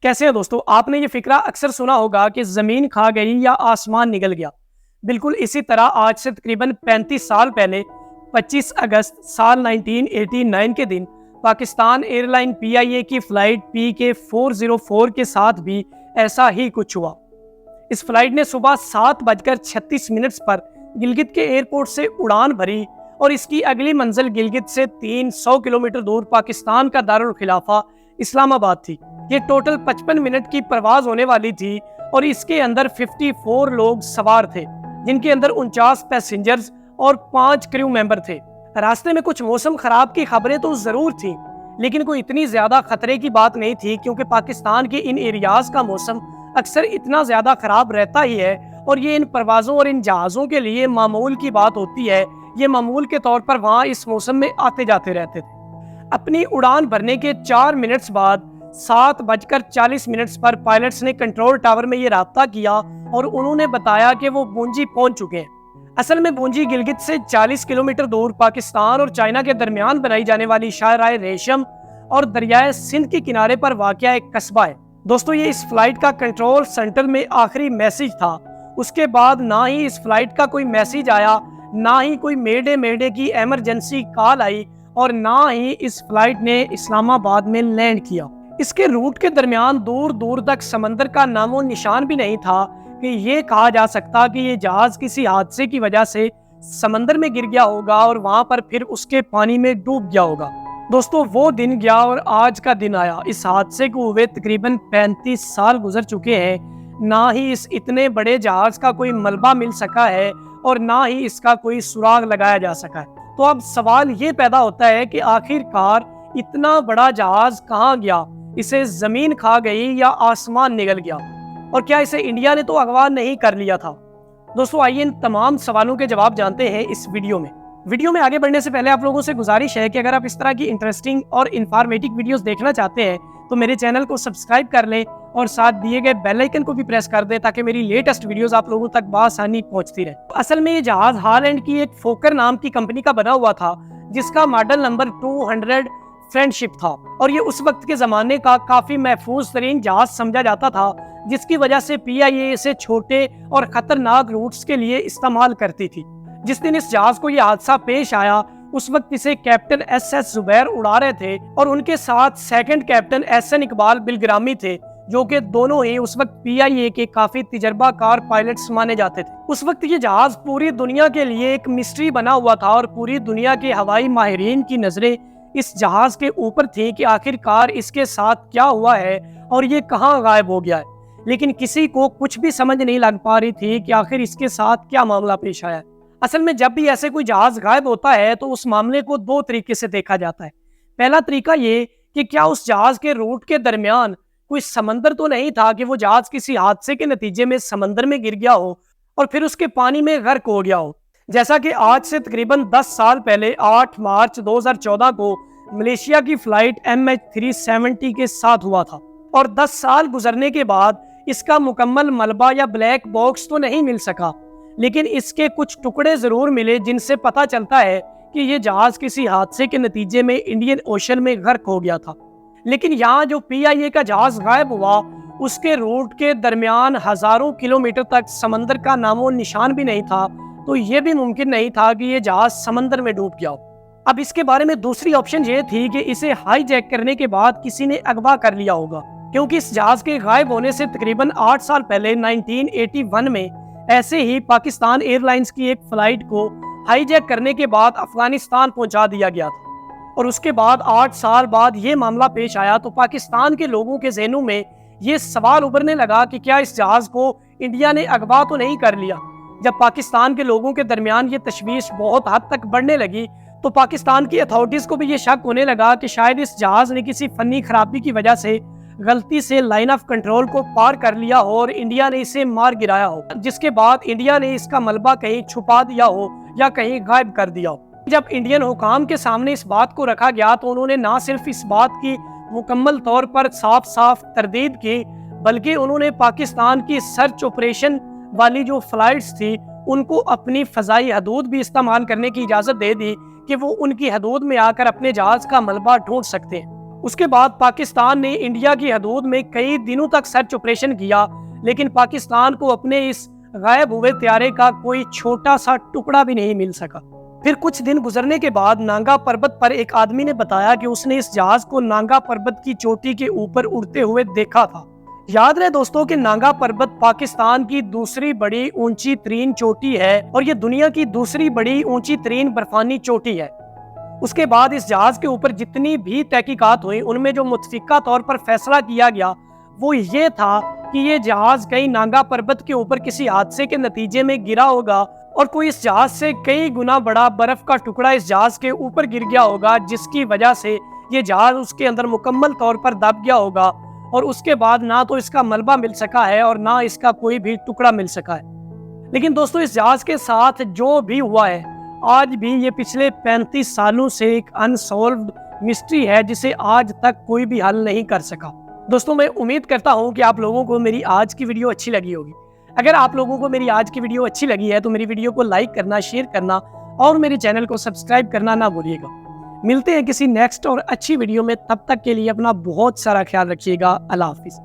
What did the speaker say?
कैसे है दोस्तों। आपने ये फिक्रा अक्सर सुना होगा कि जमीन खा गई या आसमान निगल गया। बिल्कुल इसी तरह आज से तकरीबन 35 साल पहले 25 अगस्त साल 1989 के दिन पाकिस्तान एयरलाइन PIA की फ्लाइट PK404 के साथ भी ऐसा ही कुछ हुआ। इस फ्लाइट ने सुबह 7:36 पर गिलगित के एयरपोर्ट से उड़ान भरी और इसकी अगली मंजिल गिलगित से 300 किलोमीटर दूर पाकिस्तान का दारुल खिलाफा इस्लामाबाद थी। ये टोटल 55 मिनट की परवाज होने वाली थी और इसके अंदर 54 लोग सवार थे, जिनके अंदर 49 पैसेंजर्स और 5 क्रू मेंबर थे। रास्ते में कुछ मौसम खराब की खबरें तो जरूर थी, लेकिन कोई इतनी ज्यादा खतरे की बात नहीं थी, क्योंकि पाकिस्तान के इन एरियाज का मौसम अक्सर इतना ज्यादा खराब रहता ही है और ये इन परवाजों और इन जहाज़ों के लिए मामूल की बात होती है। ये मामूल के तौर पर वहाँ इस मौसम में आते जाते रहते थे। अपनी उड़ान भरने के 4 मिनट्स बाद 7:40 पर पायलट्स ने कंट्रोल टावर में ये राब्ता किया और उन्होंने बताया कि वो बूंजी पहुंच चुके हैं। असल में बूंजी गिलगित से 40 किलोमीटर दूर पाकिस्तान और चाइना के दरमियान बनाई जाने वाली शाहराह रेशम और दरियाए सिंध के किनारे पर वाक़या एक कस्बा है। दोस्तों, ये इस फ्लाइट का कंट्रोल सेंटर में आखिरी मैसेज था। उसके बाद ना ही इस फ्लाइट का कोई मैसेज आया, ना ही कोई मेडे की इमरजेंसी कॉल आई और ना ही इस फ्लाइट ने इस्लामाबाद में लैंड किया। इसके रूट के दरमियान दूर दूर तक समंदर का नामो निशान भी नहीं था कि ये कहा जा सकता कि ये जहाज किसी हादसे की वजह से समंदर में गिर गया होगा और वहां पर फिर उसके पानी में डूब गया होगा। दोस्तों, वो दिन गया और आज का दिन आया। इस हादसे को हुए तकरीबन 35 साल गुजर चुके हैं। ना ही इस इतने बड़े जहाज का कोई मलबा मिल सका है और ना ही इसका कोई सुराग लगाया जा सका है। तो अब सवाल ये पैदा होता है कि आखिरकार इतना बड़ा जहाज कहाँ गया? इसे जमीन खा गई या आसमान निगल गया? और क्या इसे इंडिया ने तो अगवा नहीं कर लिया था? दोस्तों, आइए इन तमाम सवालों के जवाब जानते हैं इस वीडियो में आगे बढ़ने से पहले आप लोगों से गुजारिश है कि अगर आप इस तरह की इंटरेस्टिंग और इंफॉर्मेटिव वीडियोस देखना चाहते हैं तो मेरे चैनल को सब्सक्राइब कर लें और साथ दिए गए बेल आइकन को भी प्रेस कर दें, ताकि मेरी लेटेस्ट वीडियोस आप लोगों तक बआसानी पहुंचती रहे। असल में ये जहाज हॉलैंड की एक फोकर नाम की कंपनी का बना हुआ था, जिसका मॉडल नंबर 200 फ्रेंडशिप था और ये उस वक्त के जमाने का काफी महफूज तरीन जहाज समझा जाता था, जिसकी वजह से PIA इसे छोटे और खतरनाक रूट्स के लिए इस्तेमाल करती थी। जिस दिन इस जहाज को यह हादसा पेश आया, उस वक्त इसे कैप्टन SS जुबैर उड़ा रहे थे और उनके साथ second captain SN Iqbal Bilgrami थे, जो कि दोनों ही उस वक्त PIA के काफी तजर्बाकार पायलट्स माने जाते थे। उस वक्त ये जहाज पूरी दुनिया के लिए एक मिस्ट्री बना हुआ था और पूरी दुनिया के हवाई माहिरीन की नजरें इस जहाज के ऊपर थी कि आखिरकार इसके साथ क्या हुआ है और ये कहाँ गायब हो गया है। लेकिन किसी को कुछ भी समझ नहीं लग पा रही थी कि आखिर इसके साथ क्या मामला पेश आया है। असल में जब भी ऐसे कोई जहाज गायब होता है तो उस मामले को 2 तरीके से देखा जाता है। पहला तरीका ये कि क्या उस जहाज के रूट के दरमियान कोई समंदर तो नहीं था कि वो जहाज किसी हादसे के नतीजे में समंदर में गिर गया हो और फिर उसके पानी में गर्क हो गया हो, जैसा कि आज से तकरीबन 10 साल पहले 8 मार्च 2014 को मलेशिया की फ्लाइट MH370 के साथ हुआ था। और 10 साल गुजरने के बाद इसका मुकम्मल मलबा या ब्लैक बॉक्स तो नहीं मिल सका, लेकिन इसके कुछ टुकड़े जरूर मिले, जिनसे पता चलता है कि यह जहाज किसी हादसे के नतीजे में इंडियन ओशन में गर्क हो गया था। लेकिन यहाँ जो PIA का जहाज गायब हुआ, उसके रूट के दरमियान हजारों किलोमीटर तक समंदर का नामो निशान भी नहीं था, तो ये भी मुमकिन नहीं था कि यह जहाज समंदर में डूब गया हो। अब इसके बारे में दूसरी ऑप्शन ये थी कि इसे हाईजैक करने के बाद किसी ने अगवा कर लिया होगा, क्योंकि इस जहाज के गायब होने से तकरीबन 8 साल पहले 1981 में ऐसे ही पाकिस्तान एयरलाइंस की एक फ्लाइट को हाईजैक करने के बाद अफगानिस्तान पहुंचा दिया गया था। और उसके बाद 8 साल बाद ये मामला पेश आया तो पाकिस्तान के लोगों के ज़हनों में ये सवाल उभरने लगा कि क्या इस जहाज को इंडिया ने अगवा तो नहीं कर लिया। जब पाकिस्तान के लोगों के दरमियान ये तशवीश बहुत हद तक बढ़ने लगी तो पाकिस्तान की अथॉरिटीज को भी ये शक होने लगा कि शायद इस जहाज ने किसी फनी खराबी की वजह से गलती से लाइन ऑफ कंट्रोल को पार कर लिया हो और इंडिया ने इसे मार गिराया हो, जिसके बाद इंडिया ने इसका मलबा कहीं छुपा दिया हो या कहीं गायब कर दिया हो। जब इंडियन हुकाम के सामने इस बात को रखा गया तो उन्होंने ना सिर्फ इस बात की मुकम्मल तौर पर साफ साफ तरदीद की, बल्कि उन्होंने पाकिस्तान की सर्च ऑपरेशन वाली जो फ्लाइट्स थी उनको अपनी फ़ज़ाई हदूद भी इस्तेमाल करने की इजाज़त दे दी कि वो उनकी हदूद में आकर अपने जहाज़ का मलबा ढूंढ सकते हैं। उसके बाद पाकिस्तान ने इंडिया की हदूद में कई दिनों तक सर्च ऑपरेशन किया, लेकिन पाकिस्तान को अपने इस गायब हुए त्यारे का कोई छोटा सा टुकड़ा भी नहीं मिल सका। फिर कुछ दिन गुजरने के बाद नांगा पर्वत पर एक आदमी ने बताया कि उसने इस जहाज को नांगा पर्वत की चोटी के ऊपर उड़ते हुए देखा था। याद रहे दोस्तों कि नांगा पर्वत पाकिस्तान की दूसरी बड़ी ऊंची तरीन चोटी है और ये दुनिया की दूसरी बड़ी ऊंची तरीन बर्फानी चोटी है। उसके बाद इस जहाज के ऊपर जितनी भी तहकीकात हुई, उनमें जो मुतफिका तौर पर फैसला किया गया वो ये था कि ये जहाज कहीं नांगा पर्वत के ऊपर किसी हादसे के नतीजे में गिरा होगा और कोई इस जहाज से कई गुना बड़ा बर्फ का टुकड़ा इस जहाज के ऊपर गिर गया होगा, जिसकी वजह से ये जहाज उसके अंदर मुकम्मल तौर पर दब गया होगा और उसके बाद ना तो इसका मलबा मिल सका है और ना इसका कोई भी टुकड़ा मिल सका है। लेकिन दोस्तों इस जहाज के साथ जो भी हुआ है, आज भी ये पिछले 35 सालों से एक अनसॉल्व्ड मिस्ट्री है जिसे आज तक कोई भी हल नहीं कर सका। दोस्तों मैं उम्मीद करता हूं कि आप लोगों को मेरी आज की वीडियो अच्छी लगी होगी। अगर आप लोगों को मेरी आज की वीडियो अच्छी लगी है तो मेरी वीडियो को लाइक करना, शेयर करना और मेरे चैनल को सब्सक्राइब करना ना भूलिएगा। मिलते हैं किसी नेक्स्ट और अच्छी वीडियो में, तब तक के लिए अपना बहुत सारा ख्याल रखिएगा। अल्लाह हाफिज।